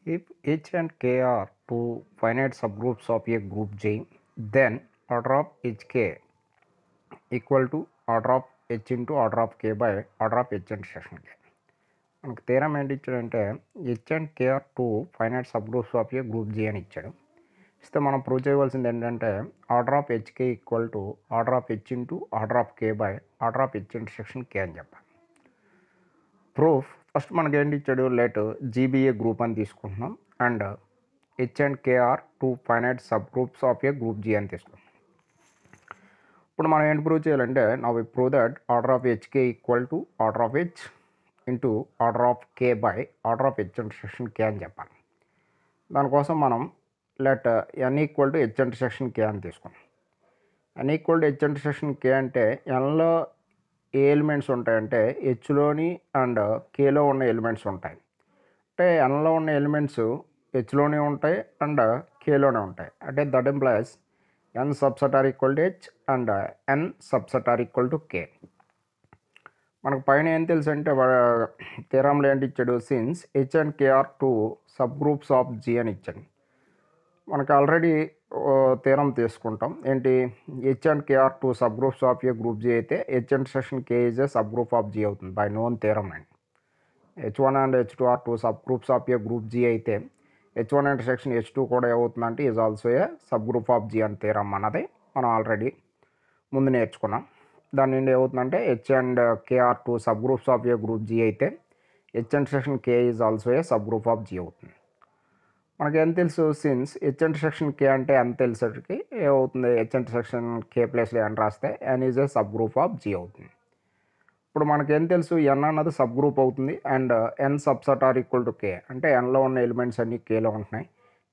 If H and K are two finite subgroups of a group G, then order of Hk equal to order of H into order of K by order of H intersection K. మనకు theorem ఏంటి ఇచ్చాడంటే H and K are two finite subgroups of a group G అని ఇచ్చాడు. ఇస్తే మనం prove చేయవలసింది ఏంటంటే order of HK equal to order of H into order of K by order of H intersection K అని చెప్పాలి. Proof first మనకి ఏంటి ఇచ్చాడు, లెట్ జీబీఏ గ్రూప్ అని తీసుకుంటున్నాం and H and K are two finite subgroups of a group G అని తీసుకుంటాం. ఇప్పుడు మనం ఏంటి ప్రూవ్ చేయాలంటే now we prove that order of HK equal to order of H into order of K by order of H intersection K అని చెప్పాలి. దానికోసం మనం let N equal to H intersection K అని తీసుకున్నాం. N equal to H intersection K అంటే ఎన్లో ఏ elements ఉంటాయంటే హెచ్లోని and Khelo ఉన్న ఎలిమెంట్స్ ఉంటాయి. అంటే ఎన్లో ఉన్న ఎలిమెంట్స్ హెచ్లోనే ఉంటాయి అండ్ కేలోనే ఉంటాయి. అంటే that implies N subset or equal to H and N subset or equal to K. మనకు పైన ఏం తెలుసు అంటే థీరంలో ఏంటి ఇచ్చాడు, since H and K are two subgroups of G అని ఇచ్చాడు. మనకు ఆల్రెడీ థీరం తీసుకుంటాం ఏంటి, H and K are two subgroups of a group G అయితే H intersection K is a subgroup of G అవుతుంది by known theorem అండి. H1 and H2 are two subgroups of a group G అయితే H1 intersection H2 కూడా ఏమవుతుందంటే is also a subgroup of G అని theorem అన్నది మనం already ముందు నేర్చుకున్నాం. దాని నుండి ఏమవుతుందంటే H and K are two subgroups of a group G అయితే H intersection K is also a subgroup of G అవుతుంది. మనకేం తెలుసు, సిన్స్ హెచ్ ఇంటర్సెక్షన్ కే అంటే ఎంత తెలిసేటికి ఏమవుతుంది, హెచ్ ఇంటర్సెక్షన్ కే ప్లేస్లో ఎన్ రాస్తే N is a subgroup of G అవుతుంది. ఇప్పుడు మనకేం తెలుసు, ఎన్ అన్నది సబ్ గ్రూప్ అవుతుంది and N subset or equal to K అంటే ఎన్లో ఉన్న ఎలిమెంట్స్ అన్నీ కేలో ఉంటున్నాయి.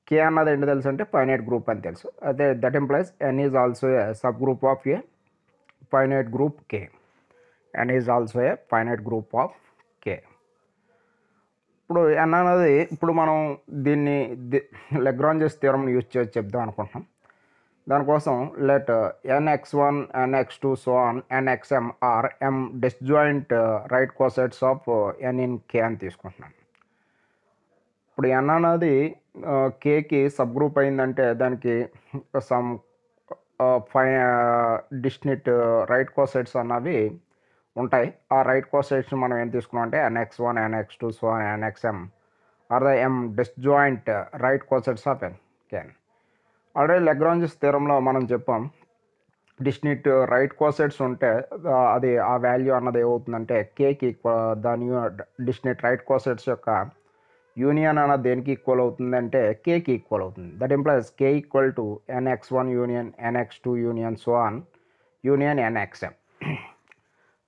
కే అన్నది ఏంటి తెలుసు అంటే ఫైనైట్ గ్రూప్ అని తెలుసు. అదే that implies N is also a subgroup of a finite group K. N is also a finite group of K. ఇప్పుడు ఎన్ అన్నది ఇప్పుడు మనం దీన్ని లెగ్రాంజెస్ థియరం యూజ్ చేసి చెప్దాం అనుకుంటున్నాం. దానికోసం let N x one N x two so on N x m are m disjoint right cosets of N in K అని తీసుకుంటున్నాను. ఇప్పుడు ఎన్ అన్నది కేకి సబ్ గ్రూప్ అయిందంటే దానికి సమ్ డిస్టింక్ట్ రైట్ కోసెట్స్ అన్నవి ఉంటాయి. ఆ రైట్ కోసెట్స్ మనం ఏం తీసుకున్నాం అంటే N x one N x two so on N x m are the m disjoint right cosets of N కెన్. ఆల్రెడీ లెగ్రాంజెస్ థియరంలో మనం చెప్పాం, డిస్టింక్ట్ రైట్ కోసెట్స్ ఉంటే అది ఆ వాల్యూ అన్నది ఏమవుతుందంటే కేకి దాని డిస్టింక్ట్ రైట్ కోసెట్స్ యొక్క యూనియన్ అన్నది దేనికి ఈక్వల్ అవుతుంది అంటే కేకి ఈక్వల్ అవుతుంది. That implies K equal to N x one union N x two union so on union N x m.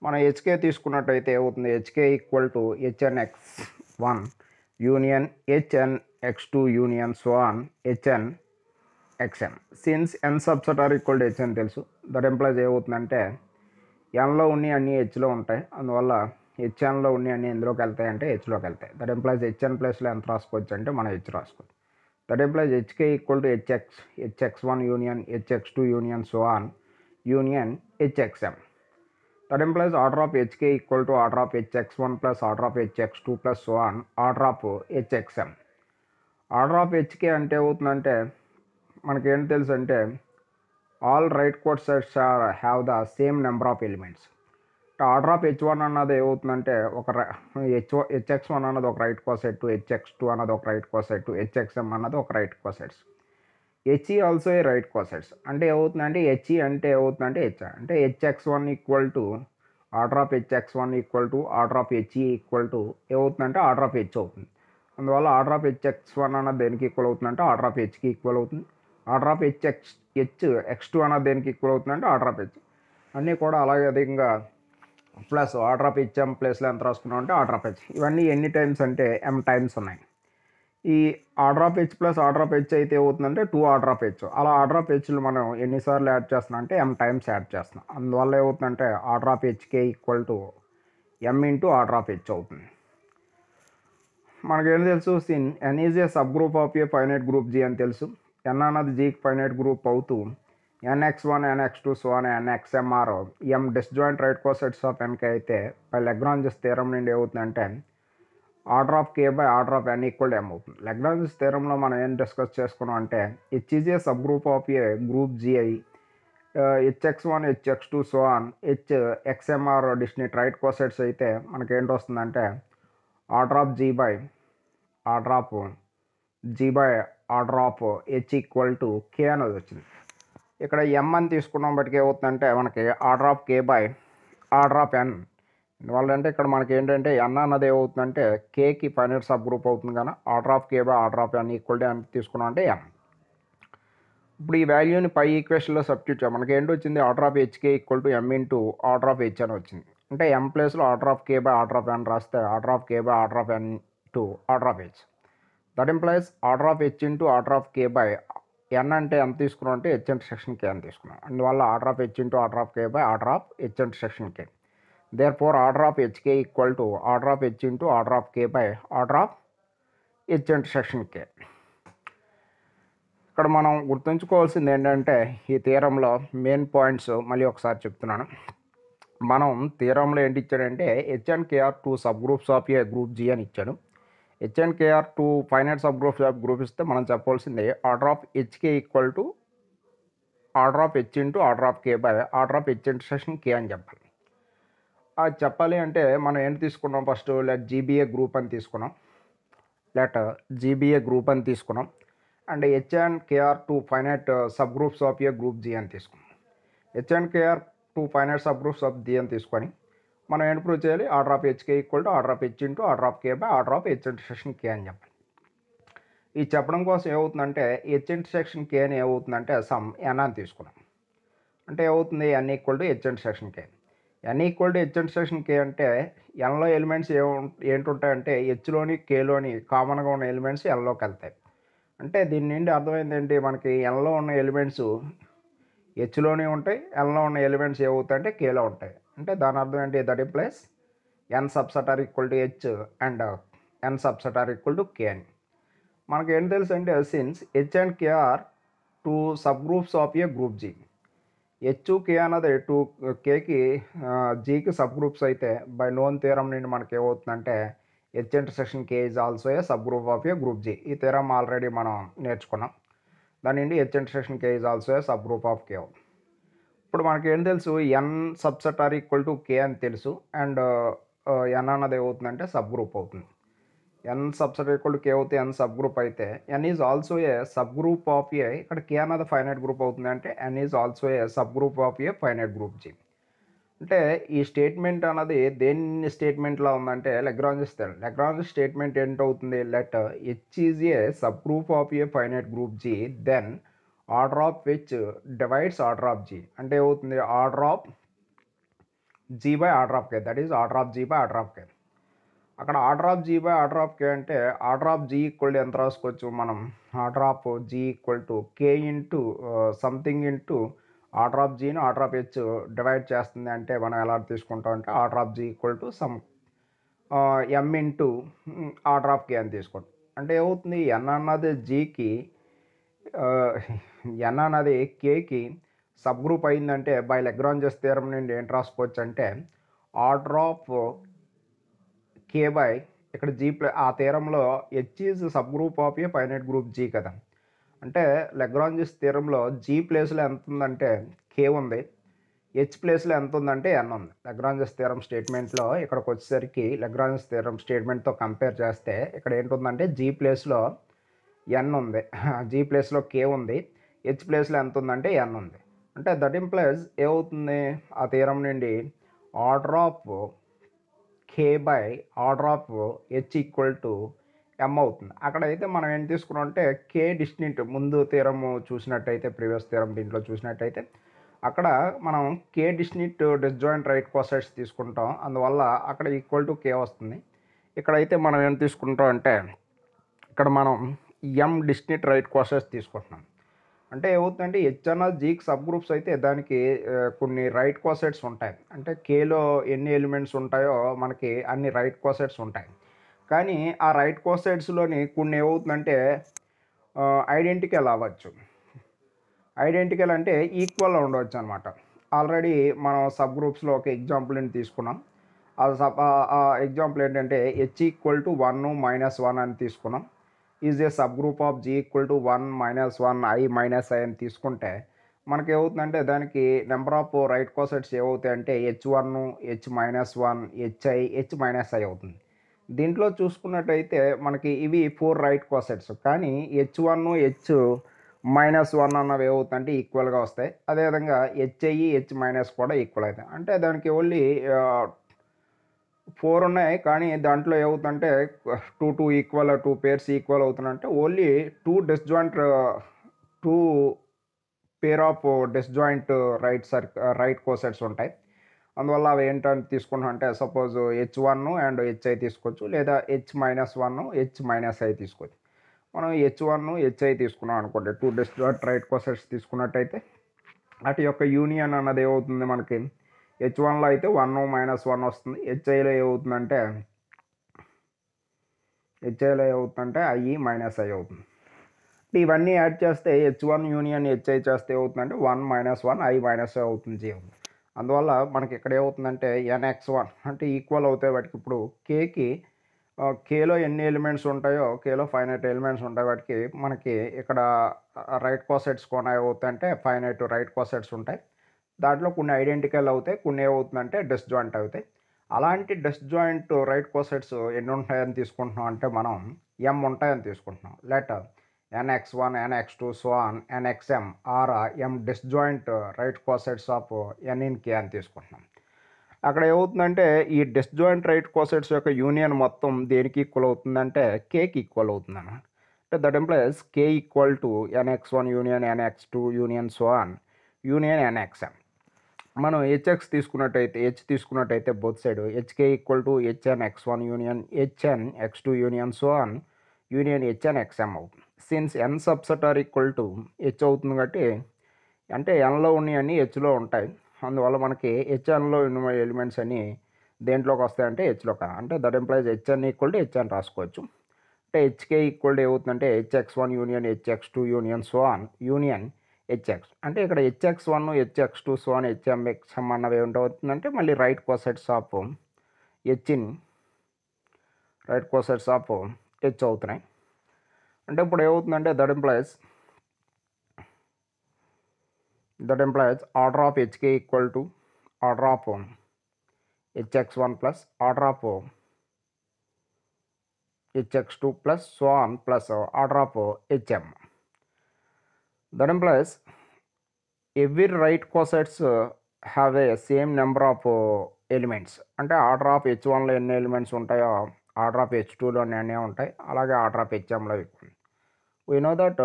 మనం హెచ్కే తీసుకున్నట్టయితే ఏమవుతుంది, HK equal to H N x one union H N x two union so on H N x N. Since N subset or equal to H అని తెలుసు. That employees ఏమవుతుందంటే ఎన్లో ఉన్నాయి అన్నీ హెచ్లో ఉంటాయి, అందువల్ల హెచ్ఎన్లో ఉన్నాయి అన్నీ ఎందులోకి వెళ్తాయి అంటే హెచ్లోకి వెళ్తాయి. దట్ ఎంప్లాయిస్ హెచ్ఎన్ ప్లేస్లో ఎంత రాసుకోవచ్చు అంటే మనం హెచ్ రాసుకోవచ్చు. That implies HK equal to H x one union H x two union so on union H x m. That implies order of HK equal to order of H x one plus order of H x two plus so on order of H x m. Order of HK అంటే ఏమవుతుందంటే మనకేంటి తెలుసు అంటే all right cosets have the same number of elements. Order of H one అన్నది ఏమవుతుందంటే ఒక హెచ్ఎక్స్1 అన్నది ఒక రైట్ కోసెట్, హెచ్ఎక్స్2 అన్నది ఒక రైట్ కోసెట్, హెచ్ఎక్స్ఎం అన్నది ఒక right cosets. H e also a right cosets అంటే ఏమవుతుందంటే హెచ్ఈ అంటే ఏమవుతుందంటే హెచ్ అంటే H x one equal to order of H x one equal to order of H e equal to ఏమవుతుందంటే ఆర్డర్ ఆఫ్ హెచ్ అవుతుంది. అందువల్ల ఆర్డర్ ఆఫ్ హెచ్ఎక్స్1 అన్నది దేనికి ఈక్వల్ అవుతుందంటే ఆర్డర్ ఆఫ్ హెచ్కి ఈక్వల్ అవుతుంది. ఆర్డర్ ఆఫ్ హెచ్ఎక్స్2 అన్నది దేనికి ఈక్వల్ అవుతుందంటే ఆర్డర్ ఆఫ్ హెచ్. అన్నీ కూడా అలాగే అధికంగా ప్లస్ ఆర్డర్ ఆఫ్ హెచ్ఎం ప్లేస్లో ఎంత రాసుకున్నాం అంటే ఆర్డర్ ఆఫ్ హెచ్. ఇవన్నీ ఎన్ని టైమ్స్ అంటే ఎం టైమ్స్ ఉన్నాయి. ఈ order of H plus order of H అయితే ఏమవుతుందంటే 2 ఆర్డర్ ఆఫ్ హెచ్. అలా ఆర్డర్ ఆఫ్ హెచ్లు మనం ఎన్నిసార్లు యాడ్ చేస్తున్నాం అంటే ఎం టైమ్స్ యాడ్ చేస్తున్నాం. అందువల్ల ఏమవుతుందంటే order of HK equal to M into order of H అవుతుంది. మనకేం తెలుసు, since N is a subgroup of a finite group G అని తెలుసు. ఎన్ అన్నది జీకి ఫైనైట్ గ్రూప్ అవుతూ N x one N x two so on N x m are M disjoint right cosets of NK అయితే by Lagrange's theorem నుండి ఏమవుతుందంటే order of K by order of N equal to M అవుతుంది. Lagrange థియరంలో మనం ఏం డిస్కస్ చేసుకున్నాం అంటే H is a subgroup of a group G I H x one H x two so on H x m are distinct right cosets అయితే మనకి ఏంటి వస్తుందంటే order of G by order of H equal to K అనేది వచ్చింది. ఇక్కడ ఎం అని తీసుకున్నాం బట్టి ఏమవుతుందంటే మనకి order of K by order of N. ఎందువల్ల అంటే ఇక్కడ మనకి ఏంటంటే ఎన్ అన్నది ఏమవుతుందంటే కేకి ఫైనైట్ సబ్ గ్రూప్ అవుతుంది కానీ order of K by order of N equal to N తీసుకున్నాం అంటే ఎన్. ఇప్పుడు ఈ వాల్యూని పై ఈక్వేషన్లో సబ్స్టిట్యూట్ చేయాలి. మనకి ఏంటి వచ్చింది order of HK equal to M into order of H అని వచ్చింది. అంటే ఎం ప్లేస్లో order of K by order of N రాస్తే order of K by order of N to order of H. That implies order of H into order of K by N అంటే ఎంత తీసుకున్నాం అంటే H intersection K అని తీసుకున్నాం. అందువల్ల order of H into order of K by order of H intersection K. Therefore, order of hk equal to order of h into order of k by order of h intersection k. ఇక్కడ మనం గుర్తుంచుకోవాల్సింది ఏంటంటే ఈ థియరంలో main points మళ్ళీ ఒకసారి చెప్తున్నాను. మనం థియరంలో ఏంటి ఇచ్చాడంటే H and K are two subgroups of a group G అని ఇచ్చాడు. H and K are two finite subgroups of group ఇస్తే మనం చెప్పాల్సింది order of HK equal to order of H into order of K by order of H intersection K అని చెప్పాలి. అది చెప్పాలి అంటే మనం ఏంటి తీసుకున్నాం ఫస్ట్ జీబీఏ గ్రూప్ అని తీసుకున్నాం. జీబీఏ గ్రూప్ అని తీసుకున్నాం. And H and K are two finite subgroups of a group G అని తీసుకున్నాం. H and K are two finite subgroups of G అని తీసుకొని మనం ఏంటి ప్రూవ్ చేయాలి order of HK equal to order of H into order of K by order of H intersection K అని చెప్పాలి. ఇది చెప్పడం కోసం ఏమవుతుందంటే హెచ్ ఇంటర్సెక్షన్ కే అని ఏమవుతుందంటే సమ్ ఎన్ అని తీసుకున్నాం. అంటే ఏమవుతుంది N equal to H intersection K. N equal to H intersection K అంటే ఎన్లో ఎలిమెంట్స్ ఏంటుంటాయంటే హెచ్లోని కేలోని కామన్గా ఉన్న ఎలిమెంట్స్ ఎన్లోకి వెళ్తాయి. అంటే దీని నుండి అర్థమైంది ఏంటి మనకి ఎన్లో ఉన్న ఎలిమెంట్స్ హెచ్లోనే ఉంటాయి, ఎన్లో ఉన్న ఎలిమెంట్స్ ఏమవుతాయంటే కేలో ఉంటాయి. అంటే దాని అర్థం ఏంటి that implies N subset or equal to H and N subset or equal to K అని. మనకి ఏం తెలుసు అంటే since H and K are two subgroups of a group G. H K అన్నది టూ కేకి జీకి సబ్ గ్రూప్స్ అయితే by known theorem నుండి మనకి ఏమవుతుందంటే H intersection K is also a subgroup of a group G. ఈ theorem already మనం నేర్చుకున్నాం. దాని నుండి H intersection K is also a subgroup of K. ఇప్పుడు మనకి ఏం తెలుసు N subset or equal to K అని తెలుసు. అండ్ ఎన్ అన్నది ఏమవుతుందంటే సబ్ గ్రూప్ అవుతుంది. N subset equal to K అవుతే ఎన్ సబ్ గ్రూప్ అయితే N is also a subgroup of a. ఇక్కడ కే అన్నది ఫైనైట్ గ్రూప్ అవుతుంది అంటే N is also a subgroup of a finite group G. అంటే ఈ statement అన్నది దేని స్టేట్మెంట్లో ఉందంటే లాగ్రాంజ్ థియరం. లాగ్రాంజ్ స్టేట్మెంట్ ఏంటవుతుంది let H is a subgroup of a finite group G then order of H divides order of G. అంటే ఏమవుతుంది order of G by order of K. That is order of G by order of K. అక్కడ order of G by order of K అంటే order of G equal to ఎంత రాసుకోవచ్చు మనం order of G equal to K into something into order of జీని order of H divide చేస్తుంది. అంటే మనం ఎలా తీసుకుంటాం అంటే order of G equal to some M into order of K అని తీసుకుంటాం. అంటే ఏమవుతుంది ఎన్ అన్నది జీకి ఎన్ అన్నది కేకి సబ్ గ్రూప్ అయిందంటే బై లాగ్రాంజ్ థియరం నుండి ఏంటి రాసుకోవచ్చు అంటే ఆర్డర్ ఆఫ్ కే బై ఇక్కడ జీ ఆ థియరంలో H is subgroup of a finite group G కదా. అంటే లాగ్రాంజ్ థియరంలో జీ ప్లేస్లో ఎంత ఉందంటే కే ఉంది, హెచ్ ప్లేస్లో ఎంత ఉందంటే ఎన్ ఉంది. లాగ్రాంజ్ థియరం స్టేట్మెంట్లో ఇక్కడికి వచ్చేసరికి లాగ్రాంజ్ థియరం స్టేట్మెంట్తో కంపేర్ చేస్తే ఇక్కడ ఏంటుందంటే జీ ప్లేస్లో ఎన్ ఉంది, జీ ప్లేస్లో కే ఉంది, హెచ్ ప్లేస్లో ఎంత ఉందంటే ఎన్ ఉంది. అంటే దట్ ఇంప్లైజ్ ఏమవుతుంది ఆ థియరం నుండి order of K by order of H equal to M అవుతుంది. అక్కడైతే మనం ఏం తీసుకున్నాం అంటే కే డిస్టింక్ట్ ముందు థియరము చూసినట్టయితే ప్రీవియస్ థియరం దీంట్లో చూసినట్టయితే అక్కడ మనం కే డిస్టింక్ట్ డిస్జాయింట్ రైట్ కోసెట్స్ తీసుకుంటాం. అందువల్ల అక్కడ ఈక్వల్ టు కే వస్తుంది. ఇక్కడైతే మనం ఏం తీసుకుంటాం అంటే ఇక్కడ మనం ఎం డిస్టింక్ట్ రైట్ కోసెట్స్ తీసుకుంటున్నాం. అంటే ఏమవుతుందంటే హెచ్ అన్న జీకి సబ్ గ్రూప్స్ అయితే దానికి కొన్ని రైట్ కోసెట్స్ ఉంటాయి. అంటే కేలో ఎన్ని ఎలిమెంట్స్ ఉంటాయో మనకి అన్ని రైట్ కోసెట్స్ ఉంటాయి. కానీ ఆ రైట్ కోసెట్స్లోని కొన్ని ఏమవుతుందంటే ఐడెంటికల్ అవ్వచ్చు. ఐడెంటికల్ అంటే ఈక్వల్గా ఉండవచ్చు అనమాట. ఆల్రెడీ మనం సబ్ గ్రూప్స్లో ఒక ఎగ్జాంపుల్ని తీసుకున్నాం. ఎగ్జాంపుల్ ఏంటంటే హెచ్ ఈక్వల్ టు 1 -1 అని తీసుకున్నాం. Is a subgroup of G equal to 1 -1 I minus I అని తీసుకుంటే మనకి ఏమవుతుందంటే దానికి నెంబర్ ఆఫ్ రైట్ కోసెట్స్ ఏమవుతాయంటే H1 H-1 H I H minus I అవుతుంది. దీంట్లో చూసుకున్నట్టయితే మనకి ఇవి 4 రైట్ కోసెట్స్, కానీ H1 H-1 అన్నవి ఏమవుతాయంటే ఈక్వల్గా వస్తాయి. అదేవిధంగా హెచ్ఐ H మైనస్ కూడా ఈక్వల్ అవుతాయి. అంటే దానికి ఓన్లీ 4 ఉన్నాయి, కానీ దాంట్లో ఏమవుతుందంటే 2 ఈక్వల్ 2 పేర్స్ ఈక్వల్ అవుతుందంటే only 2 pair of disjoint right cosets ఉంటాయి. అందువల్ల అవి ఏంటని తీసుకున్నాం అంటే సపోజ్ H1 అండ్ హెచ్ఐ తీసుకోవచ్చు, లేదా H-1 H-ఐ తీసుకోవచ్చు. మనం H1 హెచ్ఐ తీసుకున్నాం అనుకోండి, 2 డిస్జాయింట్ రైట్ కోసెట్స్ తీసుకున్నట్టయితే వాటి యొక్క యూనియన్ అన్నది ఏమవుతుంది మనకి H1లో అయితే 1 -1 వస్తుంది. హెచ్ఐలో ఏమవుతుందంటే ఐ మైనస్ ఐ అవుతుంది. ఇవన్నీ యాడ్ చేస్తే H1 యూనియన్ హెచ్ఐ చేస్తే ఏమవుతుందంటే 1 -1 ఐ మైనస్ ఐ అవుతుంది. అందువల్ల మనకి ఇక్కడ ఏమవుతుందంటే NX1 అంటే ఈక్వల్ అవుతాయి వాటికి. ఇప్పుడు కేలో ఎన్ని ఎలిమెంట్స్ ఉంటాయో, కేలో ఫైనైట్ ఎలిమెంట్స్ ఉంటాయి వాటికి. మనకి ఇక్కడ రైట్ కోసెట్స్ కొన్ని ఏమవుతాయంటే ఫైనైట్ రైట్ కోసెట్స్ ఉంటాయి. దాంట్లో కొన్ని ఐడెంటికల్ అవుతాయి, కొన్ని ఏమవుతుందంటే డిస్జాయింట్ అవుతాయి. అలాంటి డిస్జాయింట్ రైట్ కోసెట్స్ ఎన్ని ఉంటాయని తీసుకుంటున్నాం అంటే మనం M ఉంటాయని తీసుకుంటున్నాం. Letter NX1 NX2 so on NXM are M disjoint right cosets of N in K అని తీసుకుంటున్నాం. అక్కడ ఏమవుతుందంటే ఈ డిస్జాయింట్ రైట్ కోసెట్స్ యొక్క యూనియన్ మొత్తం దేనికి ఈక్వల్ అవుతుందంటే కేకి ఈక్వల్ అవుతుంది అన్నమాట. అంటే that implies K equal to NX1 union NX2 union so on union NXM. మనం తీసుకున్నట్టయితే both side HK equal to HNX1 union HNX2 union so on union HNXM అవుతుంది. Since N subset or equal to H అవుతుంది కాబట్టి, అంటే Nలో ఉన్నవన్నీ Hలో ఉంటాయి. అందువల్ల మనకి HNలో ఉన్న ఎలిమెంట్స్ అన్నీ దేంట్లోకి వస్తాయంటే Hలోకి. అంటే that employees HN equal to HN రాసుకోవచ్చు. అంటే HK ఈక్వల్ టు ఏమవుతుందంటే HX1 union HX2 union so on union HX. అంటే ఇక్కడ HX1 HX2 so on HMXM అన్నవి ఏమిటవుతుందంటే మళ్ళీ రైట్ కోసెట్స్ ఆఫ్ H అవుతున్నాయి. అంటే ఇప్పుడు ఏమవుతుందంటే that implies order of HK equal to order of HX1 plus order of HX2 plus so on plus order of HM. That employees every right cosets have a same number of elements. అంటే order of H1లో ఎన్ని elements ఉంటాయో order of H2లో అన్నీ ఉంటాయి, అలాగే order of HMలో ఎక్కువ. We know that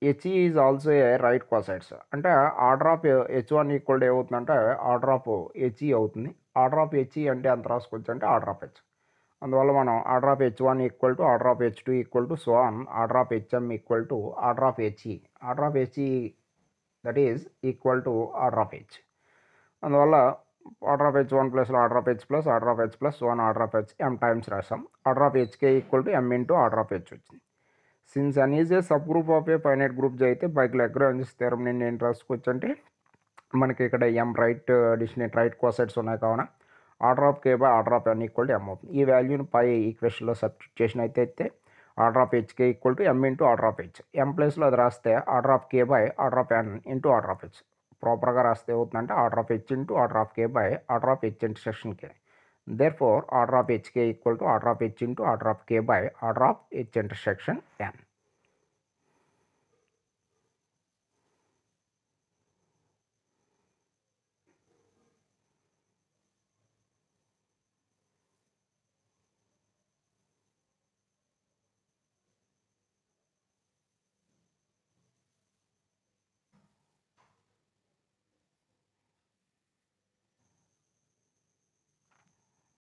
HE is also a right cosets. అంటే order of H1 equal ఏమవుతుందంటే order of HE అవుతుంది. ఆర్డర్ ఆఫ్ HE అంటే ఎంత రాసుకోవచ్చు అంటే ఆర్డర్ ఆఫ్ H. అందువల్ల మనం order of H1 equal to order of H2 equal to so on order of HM equal to order of HE. Order of HE that is equal to order of H. అందువల్ల order of H1 plus order of H plus order of H plus so on order of H M times రాసాం. Order of HK equal to M into order of H వచ్చింది. Since N is a subgroup of a finite group అయితే by Lagrange theorem నేను ఏం రాసుకోవచ్చు అంటే మనకి ఇక్కడ M right cosets ఉన్నాయి కావున order of K by order of N equal to M అవుతుంది. ఈ వాల్యూని పై ఈక్వేషన్లో సబ్స్టిట్యూట్ చేసినట్టయితే order of HK equal to M into order of H. M ప్లేస్లో అది రాస్తే order of K by order of N into order of H. ప్రాపర్గా రాస్తే అవుతుందంటే order of H into order of K by order of H intersection K. Therefore, order of HK equal to order of H into order of K by order of H intersection N.